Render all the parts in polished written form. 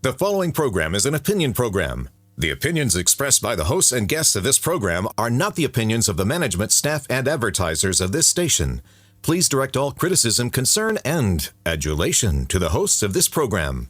The following program is an opinion program. The opinions expressed by the hosts and guests of this program are not the opinions of the management, staff, and advertisers of this station. Please direct all criticism, concern, and adulation to the hosts of this program.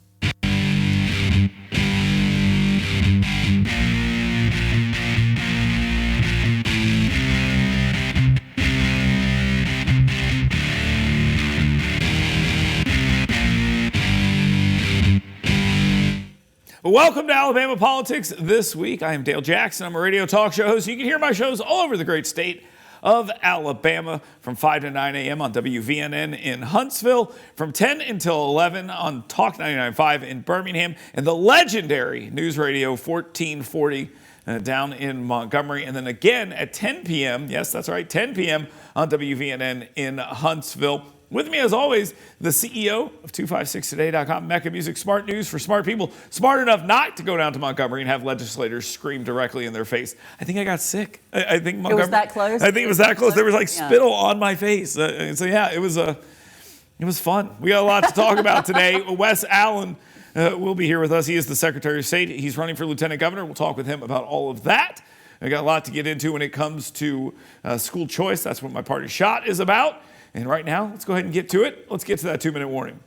Welcome to Alabama Politics This Week. I am Dale Jackson. I'm a radio talk show host. You can hear my shows all over the great state of Alabama from 5 to 9 a.m. on WVNN in Huntsville, from 10 until 11 on Talk 99.5 in Birmingham, and the legendary News Radio 1440 down in Montgomery, and then again at 10 p.m., yes, that's right, 10 p.m. on WVNN in Huntsville. With me, as always, the CEO of 256today.com, Mecca Musick, smart news for smart people, smart enough not to go down to Montgomery and have legislators scream directly in their face. I think I got sick. I think Montgomery. It was that close? I think it was that close. There was like spittle on my face. It was fun. We got a lot to talk about today. Wes Allen will be here with us. He is the Secretary of State. He's running for Lieutenant Governor. We'll talk with him about all of that. I got a lot to get into when it comes to school choice. That's what my party shot is about. And right now, let's go ahead and get to it. Let's get to that 2-minute warning.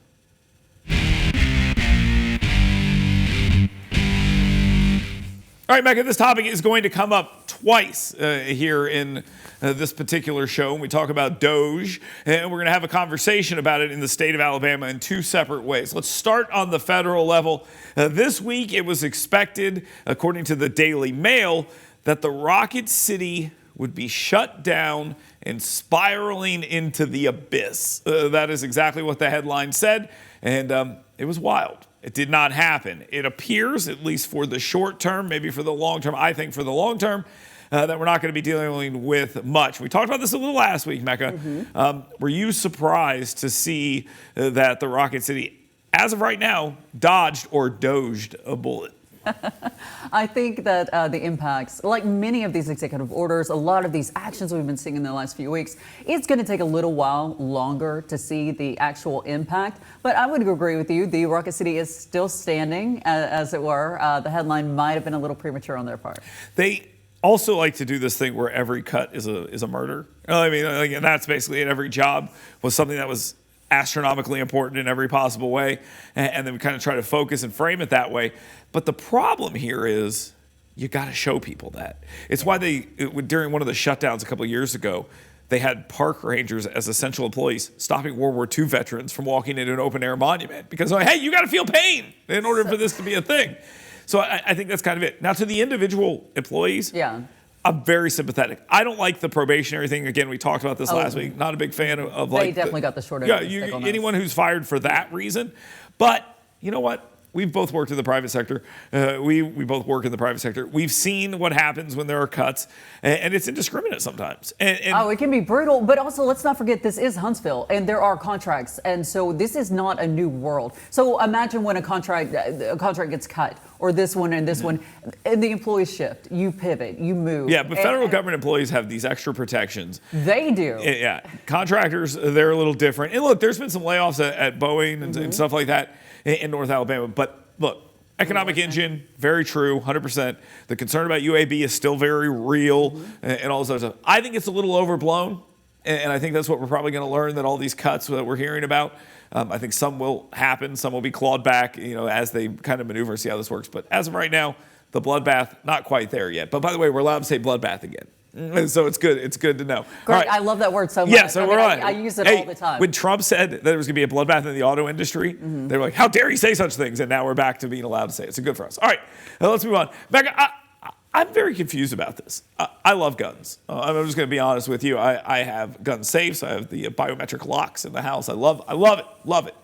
All right, Mecca, this topic is going to come up twice here in this particular show. We talk about Doge, and we're going to have a conversation about it in the state of Alabama in two separate ways. Let's start on the federal level. This week, it was expected, according to the Daily Mail, that the Rocket City would be shut down and spiraling into the abyss. That is exactly what the headline said, and it was wild. It did not happen. It appears, at least for the short term, maybe for the long term, I think for the long term, that we're not going to be dealing with much. We talked about this a little last week, Mecca. Were you surprised to see that the Rocket City, as of right now, dodged or doged a bullet? I think that the impacts, like many of these executive orders, a lot of these actions we've been seeing in the last few weeks, it's going to take a little while longer to see the actual impact. But I would agree with you. The Rocket City is still standing, as it were. The headline might have been a little premature on their part. They also like to do this thing where every cut is a murder. I mean, like, that's basically it. Every job was something that was astronomically important in every possible way, and then we kind of try to focus and frame it that way. But the problem here is you got to show people that. It's why during one of the shutdowns a couple of years ago, they had park rangers as essential employees stopping World War II veterans from walking into an open air monument because, hey, you got to feel pain in order for this to be a thing. So I think that's kind of it. Now, to the individual employees, I'm very sympathetic. I don't like the probationary thing. Again, we talked about this last week. Not a big fan of like. They definitely got the short end of the stick on this. Anyone who's fired for that reason. But you know what? We've both worked in the private sector. We both work in the private sector. We've seen what happens when there are cuts, and it's indiscriminate sometimes. It can be brutal, but also let's not forget this is Huntsville, and there are contracts, and so this is not a new world. So imagine when a contract gets cut, or this one and this one, and the employees shift, you pivot, you move. Yeah, but federal government employees have these extra protections. They do. Yeah, contractors, they're a little different. And look, there's been some layoffs at Boeing and stuff like that in North Alabama. But look, economic engine, very true, 100%. The concern about UAB is still very real and all this other stuff. I think it's a little overblown, and I think that's what we're probably going to learn, that all these cuts that we're hearing about, I think some will happen, some will be clawed back, as they kind of maneuver and see how this works. But as of right now, the bloodbath, not quite there yet. But by the way, we're allowed to say bloodbath again. So it's good. It's good to know. Great. Right. I love that word so much. Yeah, so we're on. I use it all the time. When Trump said that there was going to be a bloodbath in the auto industry, they were like, how dare he say such things? And now we're back to being allowed to say it. So good for us. All right, let's move on. Becca, I'm very confused about this. I love guns. I'm just going to be honest with you. I have gun safes. I have the biometric locks in the house. I love it.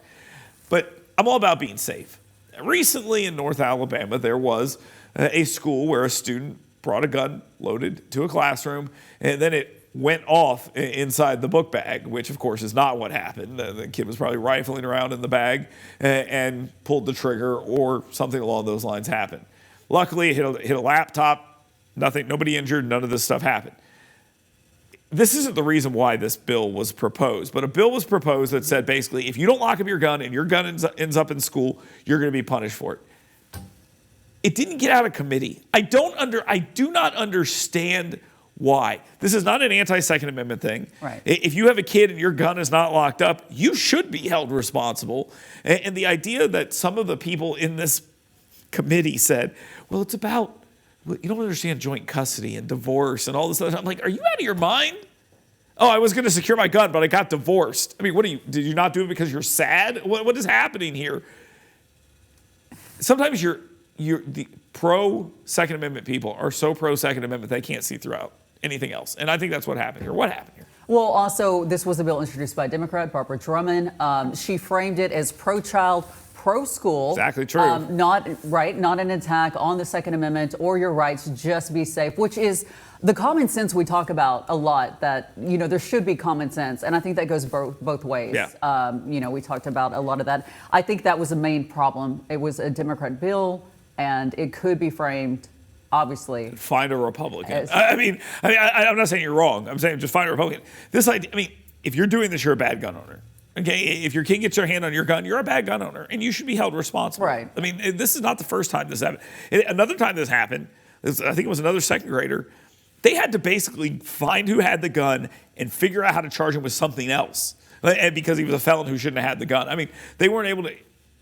But I'm all about being safe. Recently in North Alabama, there was a school where a student brought a gun loaded to a classroom, and then it went off inside the book bag, which of course is not what happened. The kid was probably rifling around in the bag and pulled the trigger, or something along those lines happened. Luckily, it hit a laptop. Nobody injured. None of this stuff happened. This isn't the reason why this bill was proposed, but a bill was proposed that said basically, if you don't lock up your gun and your gun ends up in school, you're going to be punished for it. It didn't get out of committee. I do not understand why. This is not an anti-Second Amendment thing. Right. If you have a kid and your gun is not locked up, you should be held responsible. And the idea that some of the people in this committee said, well, it's about, you don't understand joint custody and divorce and all this stuff. I'm like, are you out of your mind? Oh, I was going to secure my gun, but I got divorced. I mean, did you not do it because you're sad? What is happening here? Sometimes the pro-Second Amendment people are so pro-Second Amendment they can't see throughout anything else. And I think that's what happened here. What happened here? Well, also, this was a bill introduced by Democrat Barbara Drummond. She framed it as pro-child, pro-school. Exactly true. Not an attack on the Second Amendment or your rights, just be safe, which is the common sense we talk about a lot, that, there should be common sense. And I think that goes both ways. Yeah. We talked about a lot of that. I think that was the main problem. It was a Democrat bill, and it could be framed, obviously. Find a Republican. I'm not saying you're wrong. I'm saying just find a Republican. This idea, if you're doing this, you're a bad gue owner. Okay, if your kid gets their hand on your gun, you're a bad gun owner, and you should be held responsible. Right. This is not the first time this happened. Another time this happened, I think it was another second grader. They had to basically find who had the gun and figure out how to charge him with something else, and because he was a felon who shouldn't have had the gun. They weren't able to.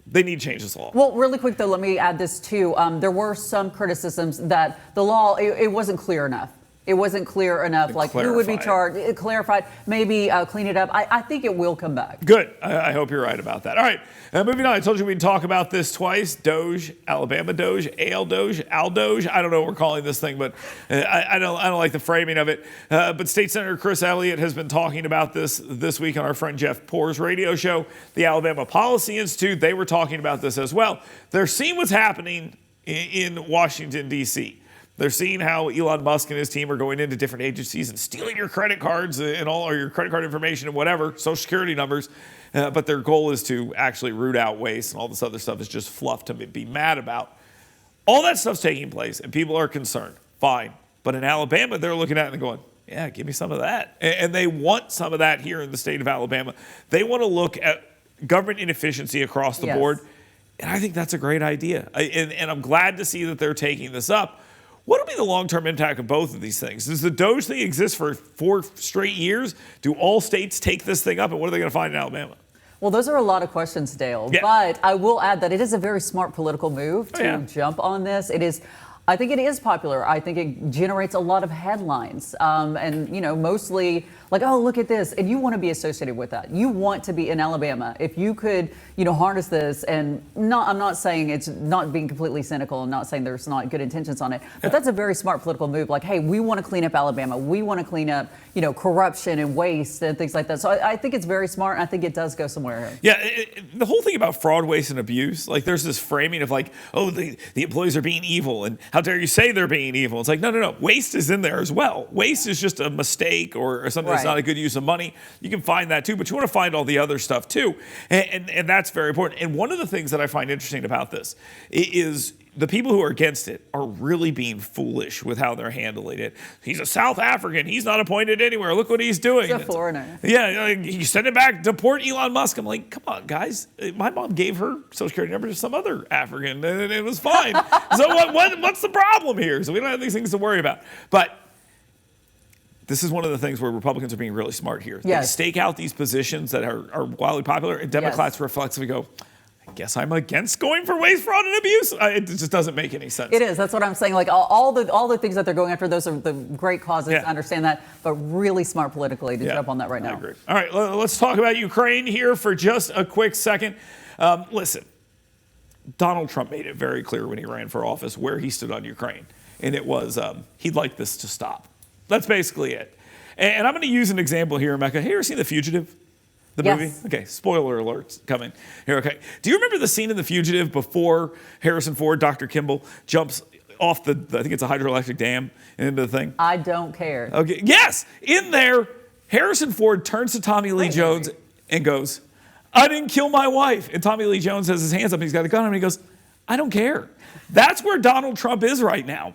They need to change this law. Well, really quick, though, let me add this, too. There were some criticisms that the law, it wasn't clear enough. It wasn't clear enough, who would be charged. It clarified, maybe clean it up. I think it will come back. Good. I hope you're right about that. All right, moving on. I told you we'd talk about this twice. Doge, Alabama Doge, AL Doge, Al Doge. I don't know what we're calling this thing, but I don't like the framing of it. But State Senator Chris Elliott has been talking about this week on our friend Jeff Poor's radio show. The Alabama Policy Institute, they were talking about this as well. They're seeing what's happening in Washington, D.C. They're seeing how Elon Musk and his team are going into different agencies and stealing your credit cards and all, or your credit card information and whatever, social security numbers. But their goal is to actually root out waste, and all this other stuff is just fluff to be mad about. All that stuff's taking place, and people are concerned. Fine. But in Alabama, they're looking at it and going, yeah, give me some of that. And they want some of that here in the state of Alabama. They want to look at government inefficiency across the board. And I think that's a great idea. And I'm glad to see that they're taking this up. What will be the long-term impact of both of these things? Does the Doge thing exist for 4 straight years? Do all states take this thing up, and what are they going to find in Alabama? Well, those are a lot of questions, Dale. Yeah. But I will add that it is a very smart political move to jump on this. I think it is popular. I think it generates a lot of headlines. And, mostly like, oh, look at this. And you want to be associated with that. You want to be in Alabama. If you could, harness this, and I'm not saying it's not being completely cynical. I'm not saying there's not good intentions on it. But that's a very smart political move. Like, hey, we want to clean up Alabama. We want to clean up, corruption and waste and things like that. So I think it's very smart. And I think it does go somewhere. Yeah, the whole thing about fraud, waste, and abuse, like there's this framing of like, oh, the employees are being evil, and how dare you say they're being evil? It's like, no. Waste is in there as well. Waste is just a mistake or something that's not a good use of money. You can find that too, but you want to find all the other stuff too. And that's very important. And one of the things that I find interesting about this is the people who are against it are really being foolish with how they're handling it. He's a South African. He's not appointed anywhere. Look what he's doing. He's a foreigner. Yeah, you send him back, deport Elon Musk. I'm like, come on, guys. My mom gave her social security number to some other African, and it was fine. So what's the problem here? So we don't have these things to worry about. But this is one of the things where Republicans are being really smart here. Yes. They stake out these positions that are wildly popular, and Democrats reflexively go, I guess I'm against going for waste, fraud, and abuse. It just doesn't make any sense. It is. That's what I'm saying. Like all the things that they're going after, those are the great causes. I understand that, but really smart politically to jump on that right now. I agree. All right, let's talk about Ukraine here for just a quick second. Listen, Donald Trump made it very clear when he ran for office where he stood on Ukraine, and it was he'd like this to stop. That's basically it. And I'm going to use an example here, Mecca. Have you ever seen The Fugitive? The movie? Okay, spoiler alerts coming here. Okay. Do you remember the scene in The Fugitive before Harrison Ford, Dr. Kimball, jumps off I think it's a hydroelectric dam into the thing? I don't care. Okay. Yes. In there, Harrison Ford turns to Tommy Lee Jones and goes, I didn't kill my wife. And Tommy Lee Jones has his hands up and he's got a gun on him and he goes, I don't care. That's where Donald Trump is right now.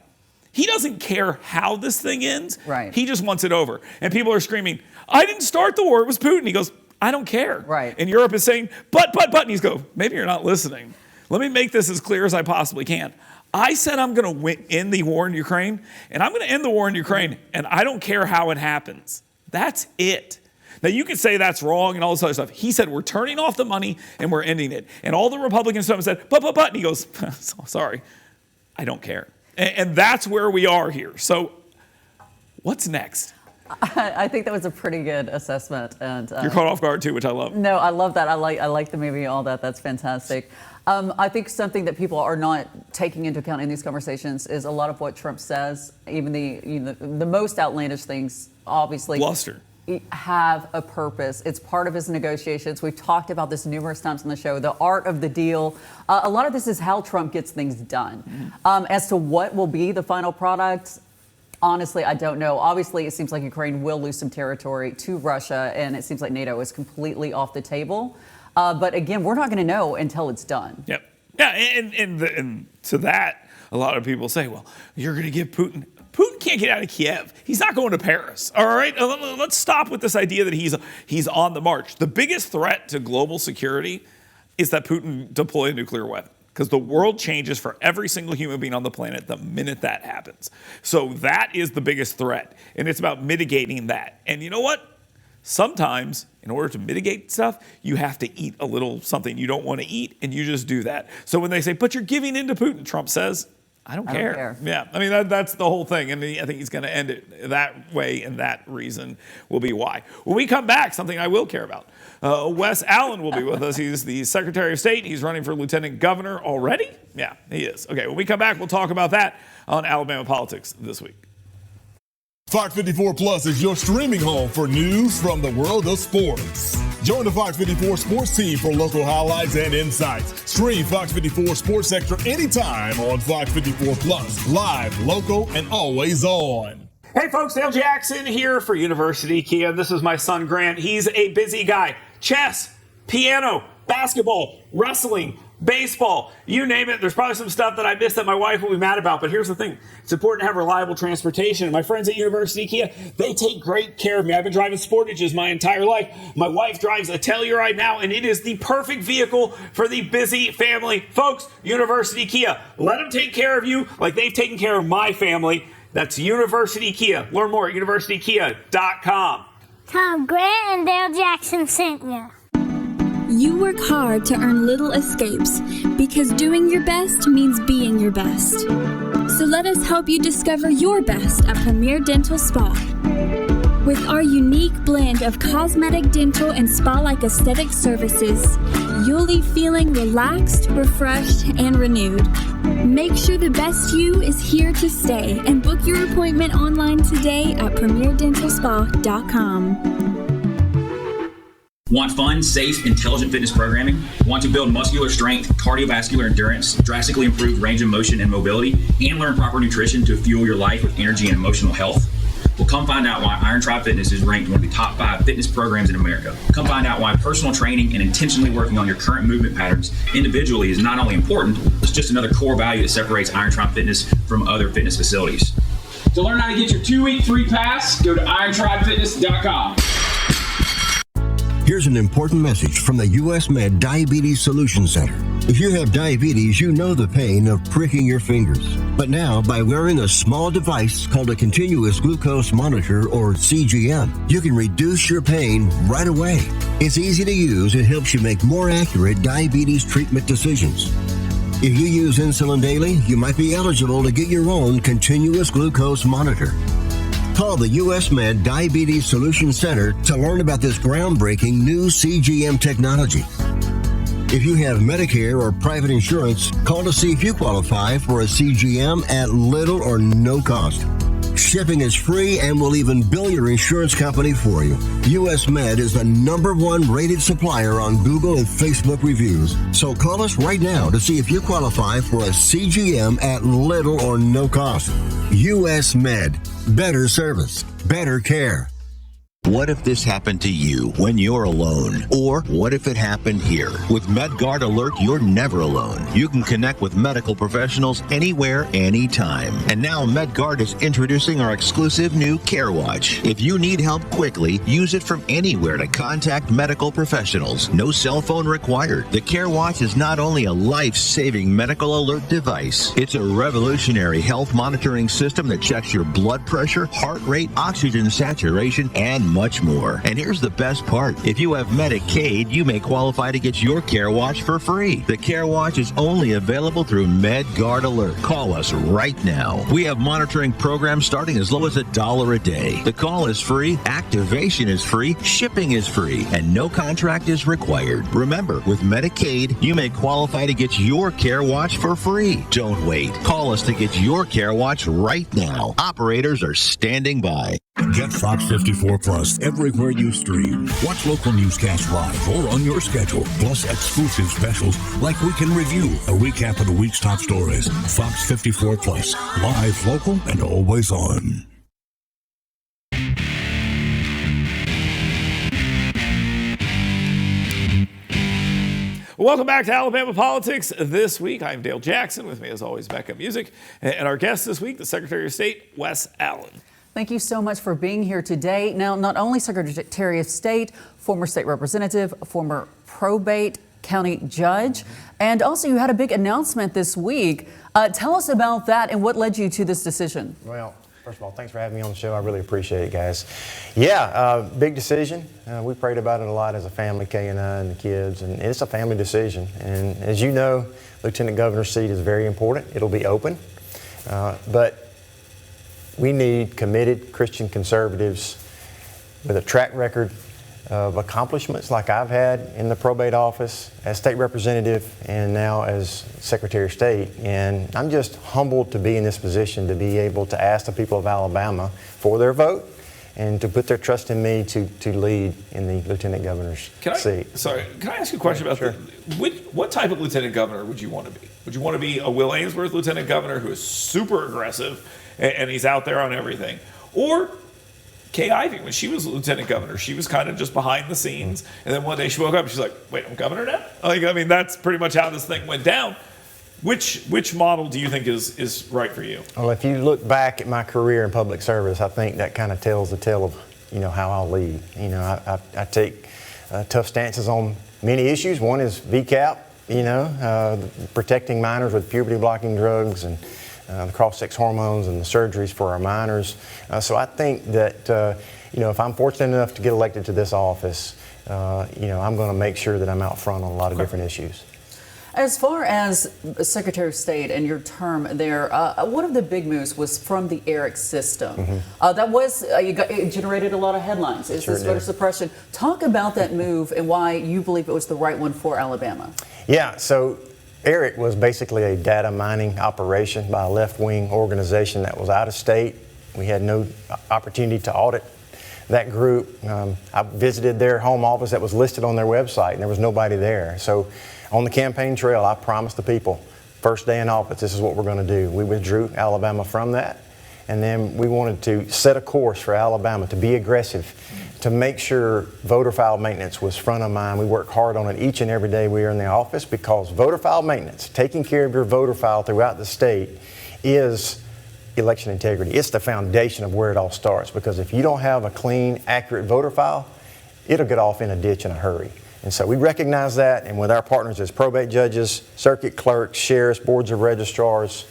He doesn't care how this thing ends. Right. He just wants it over. And people are screaming, I didn't start the war. It was Putin. He goes, I don't care. Right. And Europe is saying, but. And he's go, maybe you're not listening. let me make this as clear as I possibly can. I said I'm going to end the war in Ukraine, and I'm going to end the war in Ukraine, and I don't care how it happens. That's it. Now, you could say that's wrong and all this other stuff. He said, we're turning off the money and we're ending it. And all the Republicans said, but, and he goes, sorry, I don't care. And that's where we are here. So what's next? I think that was a pretty good assessment. And you're caught off guard too, which I love. No, I love that. I like the movie, all that. That's fantastic. I think something that people are not taking into account in these conversations is a lot of what Trump says, even the most outlandish things, obviously. Bluster. Have a purpose. It's part of his negotiations. We've talked about this numerous times on the show, the art of the deal. A lot of this is how Trump gets things done. As to what will be the final product, honestly, I don't know. Obviously, it seems like Ukraine will lose some territory to Russia, and it seems like NATO is completely off the table. But again, we're not going to know until it's done. Yep. Yeah, and to that, a lot of people say, well, you're going to give Putin can't get out of Kiev. He's not going to Paris. All right, let's stop with this idea that he's on the march. The biggest threat to global security is that Putin deploy a nuclear weapon, because the world changes for every single human being on the planet the minute that happens. So that is the biggest threat, and it's about mitigating that. And you know what? Sometimes, in order to mitigate stuff, you have to eat a little something you don't want to eat, and you just do that. So when they say, but you're giving in to Putin, Trump says, I don't care. Yeah, I mean, that's the whole thing, and I think he's going to end it that way, and that reason will be why. When we come back, something I will care about. Wes Allen will be with us. He's the Secretary of State. He's running for Lieutenant Governor already? Yeah, he is. Okay, when we come back, we'll talk about that on Alabama Politics this week. Fox 54 Plus is your streaming home for news from the world of sports. Join the Fox 54 sports team for local highlights and insights. Stream Fox 54 Sports Extra anytime on Fox 54 Plus. Live, local, and always on. Hey folks, Dale Jackson here for University Kia. This is my son Grant. He's a busy guy. Chess, piano, basketball, wrestling, baseball, you name it. There's probably some stuff that I missed that my wife will be mad about, but here's the thing. It's important to have reliable transportation. And my friends at University Kia, they take great care of me. I've been driving Sportages my entire life. My wife drives a Telluride now, and it is the perfect vehicle for the busy family. Folks, University Kia, let them take care of you like they've taken care of my family. That's University Kia. Learn more at universitykia.com. Tom, Grant, and Dale Jackson sent you. You work hard to earn little escapes because doing your best means being your best. So let us help you discover your best at Premier Dental Spa. With our unique blend of cosmetic, dental, and spa-like aesthetic services, you'll leave feeling relaxed, refreshed, and renewed. Make sure the best you is here to stay and book your appointment online today at premierdentalspa.com. Want fun, safe, intelligent fitness programming? Want to build muscular strength, cardiovascular endurance, drastically improve range of motion and mobility, and learn proper nutrition to fuel your life with energy and emotional health? Well, come find out why Iron Tribe Fitness is ranked one of the top 5 fitness programs in America. Come find out why personal training and intentionally working on your current movement patterns individually is not only important, it's just another core value that separates Iron Tribe Fitness from other fitness facilities. To learn how to get your 2-week free pass, go to irontribefitness.com. Here's an important message from the U.S. Med Diabetes Solution Center. If you have diabetes, you know the pain of pricking your fingers. But now, by wearing a small device called a continuous glucose monitor, or CGM, you can reduce your pain right away. It's easy to use and helps you make more accurate diabetes treatment decisions. If you use insulin daily, you might be eligible to get your own continuous glucose monitor. Call the U.S. Med Diabetes Solution Center to learn about this groundbreaking new CGM technology. If you have Medicare or private insurance, call to see if you qualify for a CGM at little or no cost. Shipping is free and will even bill your insurance company for you. U.S. Med is the #1 rated supplier on Google and Facebook reviews. So call us right now to see if you qualify for a CGM at little or no cost. U.S. Med. Better service. Better care. What if this happened to you when you're alone? Or what if it happened here? With MedGuard Alert, you're never alone. You can connect with medical professionals anywhere, anytime. And now MedGuard is introducing our exclusive new Care Watch. If you need help quickly, use it from anywhere to contact medical professionals. No cell phone required. The Care Watch is not only a life-saving medical alert device, it's a revolutionary health monitoring system that checks your blood pressure, heart rate, oxygen saturation, and much more. And here's the best part. If you have Medicaid, you may qualify to get your Care Watch for free. The Care Watch is only available through MedGuard Alert. Call us right now. We have monitoring programs starting as low as $1 a day. The call is free, activation is free, shipping is free, and no contract is required. Remember, with Medicaid, you may qualify to get your Care Watch for free. Don't wait. Call us to get your Care Watch right now. Operators are standing by. Get Fox 54 Plus everywhere you stream. Watch local newscasts live or on your schedule, plus exclusive specials like Weekend Review, a recap of the week's top stories. Fox 54 Plus, live, local, and always on. Welcome back to Alabama Politics This Week. I'm Dale Jackson. With me, as always, Mecca Musick. And our guest this week, the Secretary of State, Wes Allen. Thank you so much for being here today. Now, not only Secretary of State, former state representative, former probate county judge, and also you had a big announcement this week. Tell us about that and what led you to this decision. Well, first of all, thanks for having me on the show. I really appreciate it, guys. Yeah, big decision. We prayed about it a lot as a family, Kay and I and the kids, and it's a family decision. And as you know, Lieutenant Governor's seat is very important. It'll be open, but we need committed Christian conservatives with a track record of accomplishments like I've had in the probate office as state representative and now as Secretary of State. And I'm just humbled to be in this position to be able to ask the people of Alabama for their vote and to put their trust in me to lead in the Lieutenant Governor's seat. Sorry, can I ask you a question about what type of Lieutenant Governor would you want to be? Would you want to be a Will Ainsworth Lieutenant Governor who is super aggressive and he's out there on everything? Or Kay Ivey, when she was Lieutenant Governor, she was kind of just behind the scenes, and then one day she woke up and she's like, wait, I'm governor now? That's pretty much how this thing went down. Which model do you think is right for you? Well, if you look back at my career in public service, I think that kind of tells the tale of, how I'll lead. I take tough stances on many issues. One is VCAP, protecting minors with puberty-blocking drugs and the cross-sex hormones and the surgeries for our minors. So I think that, if I'm fortunate enough to get elected to this office, I'm going to make sure that I'm out front on a lot of different issues. As far as Secretary of State and your term there, one of the big moves was from the ERIC system. Mm-hmm. It generated a lot of headlines. Is this voter suppression? Talk about that move and why you believe it was the right one for Alabama. Yeah, so ERIC was basically a data mining operation by a left-wing organization that was out of state. We had no opportunity to audit that group. I visited their home office that was listed on their website, and there was nobody there. So on the campaign trail, I promised the people, first day in office, this is what we're going to do. We withdrew Alabama from that, and then we wanted to set a course for Alabama to be aggressive, to make sure voter file maintenance was front of mind. We work hard on it each and every day we are in the office, because voter file maintenance, taking care of your voter file throughout the state, is election integrity. It's the foundation of where it all starts, because if you don't have a clean, accurate voter file, it'll get off in a ditch in a hurry. And so we recognize that, and with our partners as probate judges, circuit clerks, sheriffs, boards of registrars,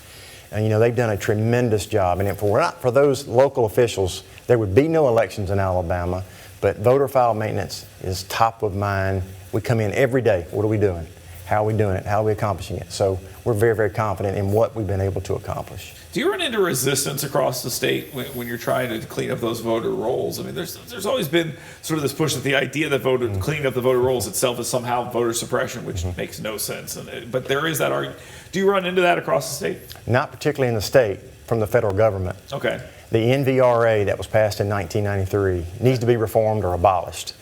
and they've done a tremendous job. And if it were not for those local officials, there would be no elections in Alabama. But voter file maintenance is top of mind. We come in every day. What are we doing? How are we doing it? How are we accomplishing it? So we're very, very confident in what we've been able to accomplish. Do you run into resistance across the state when you're trying to clean up those voter rolls? I mean, there's always been sort of this push that the idea that cleaning up the voter rolls itself is somehow voter suppression, which makes no sense. But there is that argument. Do you run into that across the state? Not particularly in the state, from the federal government. Okay. The NVRA that was passed in 1993 needs to be reformed or abolished.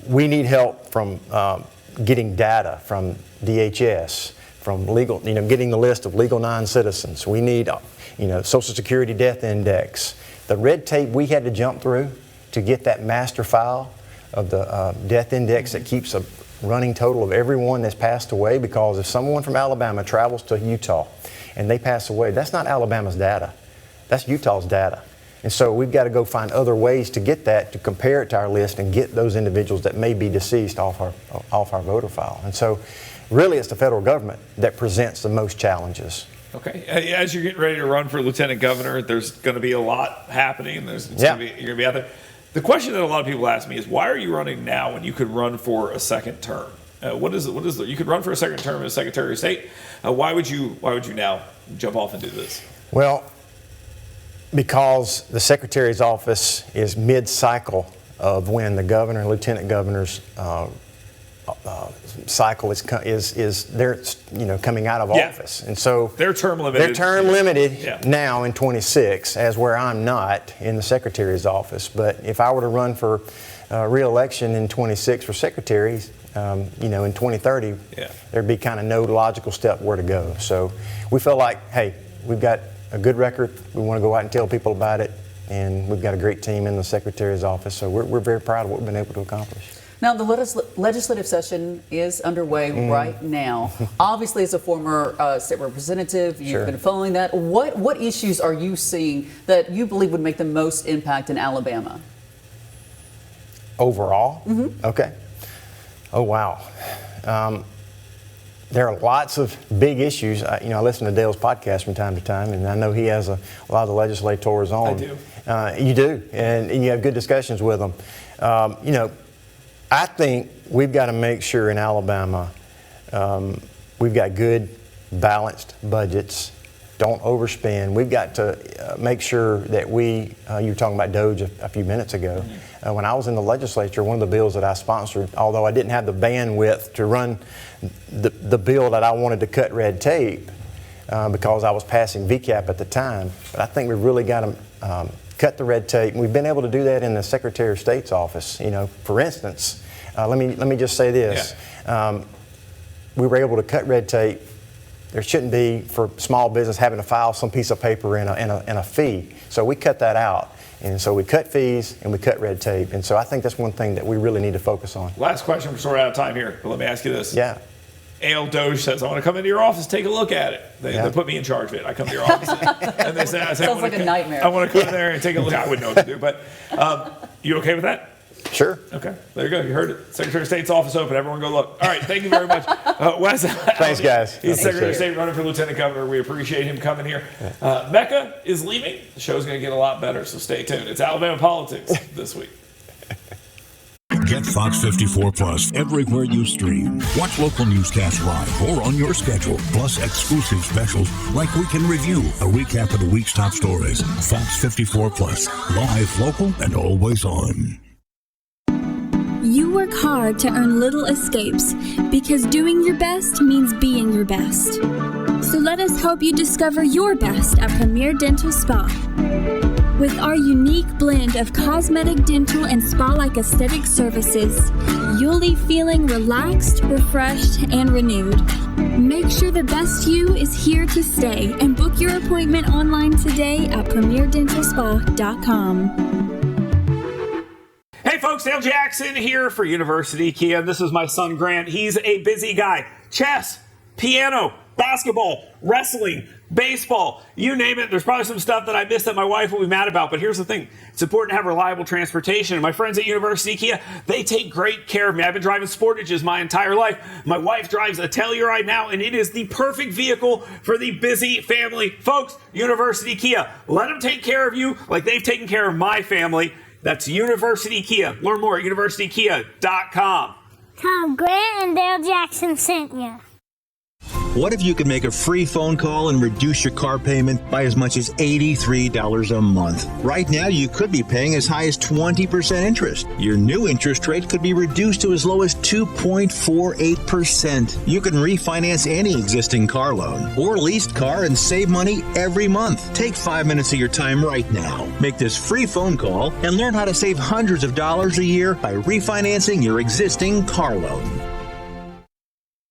We need help from getting data from DHS, from legal, getting the list of legal non-citizens. We need, Social Security death index. The red tape we had to jump through to get that master file of the death index that keeps a running total of everyone that's passed away, because if someone from Alabama travels to Utah and they pass away, that's not Alabama's data. That's Utah's data. And so we've got to go find other ways to get that, to compare it to our list and get those individuals that may be deceased off our voter file. And so really it's the federal government that presents the most challenges. Okay. As you're getting ready to run for lieutenant governor, there's going to be a lot happening. You're going to be out there. The question that a lot of people ask me is, why are you running now when you could run for a second term? You could run for a second term as Secretary of State. Why would you now jump off and do this? Well, because the Secretary's office is mid-cycle of when the governor and lieutenant governor's cycle is they're coming out of office, and so they're term limited. Now in 26, as where I'm not in the Secretary's office. But if I were to run for re-election in 26 for secretaries, in 2030, there'd be kind of no logical step where to go. So we feel like, hey, we've got a good record. We want to go out and tell people about it, and we've got a great team in the Secretary's office. So we're very proud of what we've been able to accomplish. Now, the legislative session is underway right now. Obviously, as a former state representative, you've been following that. What issues are you seeing that you believe would make the most impact in Alabama? Overall? Okay. Oh, wow. There are lots of big issues. I listen to Dale's podcast from time to time, and I know he has a lot of the legislators on. I do. You do, and you have good discussions with them. I think we've got to make sure in Alabama we've got good, balanced budgets. Don't overspend. We've got to make sure that you were talking about DOGE a few minutes ago. When I was in the legislature, one of the bills that I sponsored, although I didn't have the bandwidth to run the bill that I wanted to cut red tape because I was passing VCAP at the time, but I think we've really got to cut the red tape. And we've been able to do that in the Secretary of State's office. For instance, let me just say this. We were able to cut red tape. There shouldn't be, for small business, having to file some piece of paper and a fee. So we cut that out. And so we cut fees and we cut red tape. And so I think that's one thing that we really need to focus on. Last question, we're sort of out of time here, but let me ask you this. Yeah. AL Doge says, I want to come into your office, take a look at it. They put me in charge of it. I come to your office and they say, sounds like a nightmare. I want to come in there and take a look. I wouldn't know what to do, but you okay with that? Sure. Okay, there you go. You heard it. Secretary of State's office open. Everyone go look. All right, thank you very much. Wes. Thanks, guys. He's Secretary of State running for Lieutenant Governor. We appreciate him coming here. Mecca is leaving. The show's going to get a lot better, so stay tuned. It's Alabama Politics this week. Get Fox 54 Plus everywhere you stream. Watch local newscasts live or on your schedule, plus exclusive specials like Weekend Review, a recap of the week's top stories. Fox 54 Plus, live, local, and always on. You work hard to earn little escapes because doing your best means being your best. So let us help you discover your best at Premier Dental Spa. With our unique blend of cosmetic, dental, and spa-like aesthetic services, you'll leave feeling relaxed, refreshed, and renewed. Make sure the best you is here to stay and book your appointment online today at premierdentalspa.com. Hey folks, Dale Jackson here for University Kia. This is my son Grant. He's a busy guy. Chess, piano, basketball, wrestling, baseball, you name it. There's probably some stuff that I missed that my wife will be mad about, but here's the thing. It's important to have reliable transportation. And my friends at University Kia, they take great care of me. I've been driving Sportages my entire life. My wife drives a Telluride now, and it is the perfect vehicle for the busy family. Folks, University Kia, let them take care of you like they've taken care of my family. That's University Kia. Learn more at universitykia.com. Tom Grant and Dale Jackson sent you. What if you could make a free phone call and reduce your car payment by as much as $83 a month? Right now, you could be paying as high as 20% interest. Your new interest rate could be reduced to as low as 2.48%. You can refinance any existing car loan or leased car and save money every month. Take 5 minutes of your time right now. Make this free phone call and learn how to save hundreds of dollars a year by refinancing your existing car loan.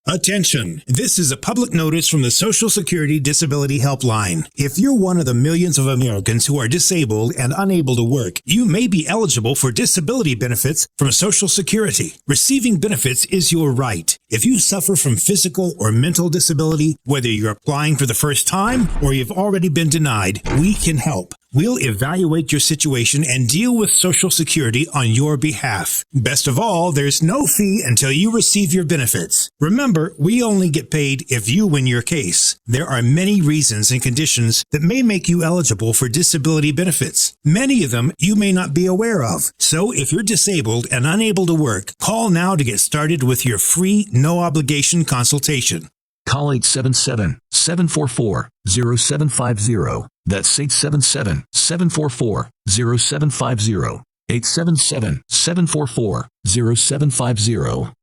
Attention! This is a public notice from the Social Security Disability Helpline. If you're one of the millions of Americans who are disabled and unable to work, you may be eligible for disability benefits from Social Security. Receiving benefits is your right. If you suffer from physical or mental disability, whether you're applying for the first time or you've already been denied, we can help. We'll evaluate your situation and deal with Social Security on your behalf. Best of all, there's no fee until you receive your benefits. Remember, we only get paid if you win your case. There are many reasons and conditions that may make you eligible for disability benefits. Many of them you may not be aware of. So if you're disabled and unable to work, call now to get started with your free, no-obligation consultation. Call 877-744-0750. That's 877-744-0750. 877-744-0750.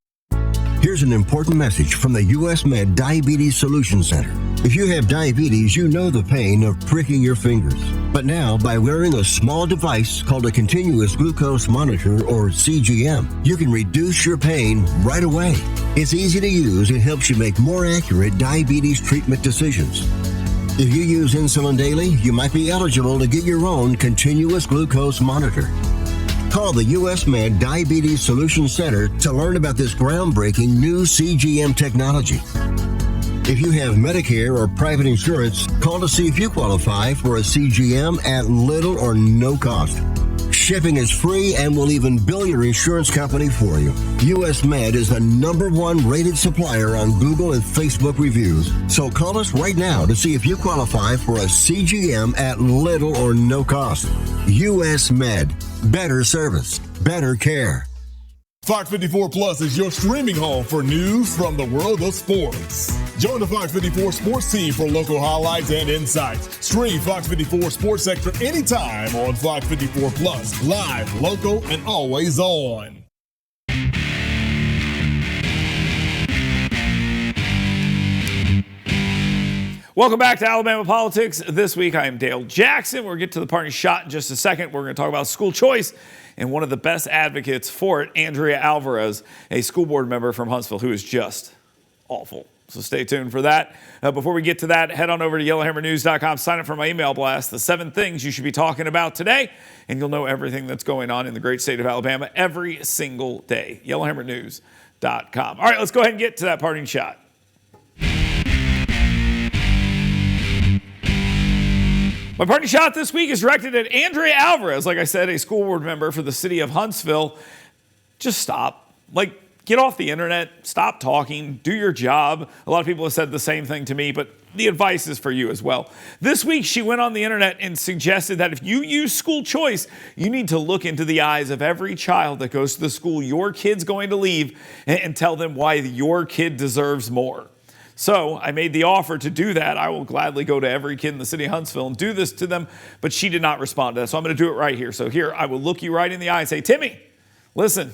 Here's an important message from the U.S. Med Diabetes Solution Center. If you have diabetes, you know the pain of pricking your fingers. But now, by wearing a small device called a continuous glucose monitor, or CGM, you can reduce your pain right away. It's easy to use and helps you make more accurate diabetes treatment decisions. If you use insulin daily, you might be eligible to get your own continuous glucose monitor. Call the U.S. Med Diabetes Solution Center to learn about this groundbreaking new CGM technology. If you have Medicare or private insurance, call to see if you qualify for a CGM at little or no cost. Shipping is free and will even bill your insurance company for you. U.S. Med is the #1 rated supplier on Google and Facebook reviews. So call us right now to see if you qualify for a CGM at little or no cost. U.S. Med. Better service. Better care. Fox 54 Plus is your streaming home for news from the world of sports. Join the Fox 54 sports team for local highlights and insights. Stream Fox 54 Sports Extra anytime on Fox 54 Plus. Live, local, and always on. Welcome back to Alabama Politics. This week, I am Dale Jackson. We'll get to the parting shot in just a second. We're going to talk about school choice and one of the best advocates for it, Andrea Alvarez, a school board member from Huntsville who is just awful. So stay tuned for that. Before we get to that, head on over to yellowhammernews.com. Sign up for my email blast, the 7 things you should be talking about today, and you'll know everything that's going on in the great state of Alabama every single day. yellowhammernews.com. All right, let's go ahead and get to that parting shot. My parting shot this week is directed at Andrea Alvarez, like I said, a school board member for the city of Huntsville. Just stop. Get off the internet, stop talking, do your job. A lot of people have said the same thing to me, but the advice is for you as well. This week, she went on the internet and suggested that if you use school choice, you need to look into the eyes of every child that goes to the school your kid's going to leave and tell them why your kid deserves more. So I made the offer to do that. I will gladly go to every kid in the city of Huntsville and do this to them, but she did not respond to that. So I'm going to do it right here. So here, I will look you right in the eye and say, Timmy, listen,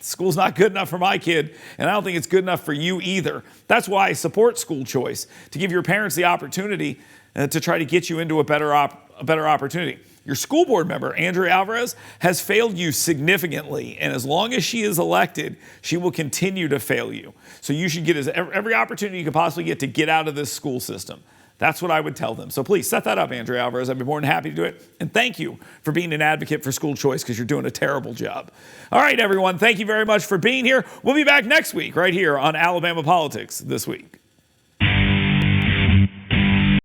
school's not good enough for my kid, and I don't think it's good enough for you either. That's why I support school choice, to give your parents the opportunity to try to get you into a better opportunity. Your school board member, Andrea Alvarez, has failed you significantly, and as long as she is elected, she will continue to fail you. So you should get every opportunity you could possibly get out of this school system. That's what I would tell them. So please set that up, Andrea Alvarez. I'd be more than happy to do it. And thank you for being an advocate for school choice, because you're doing a terrible job. All right, everyone, thank you very much for being here. We'll be back next week right here on Alabama Politics This Week.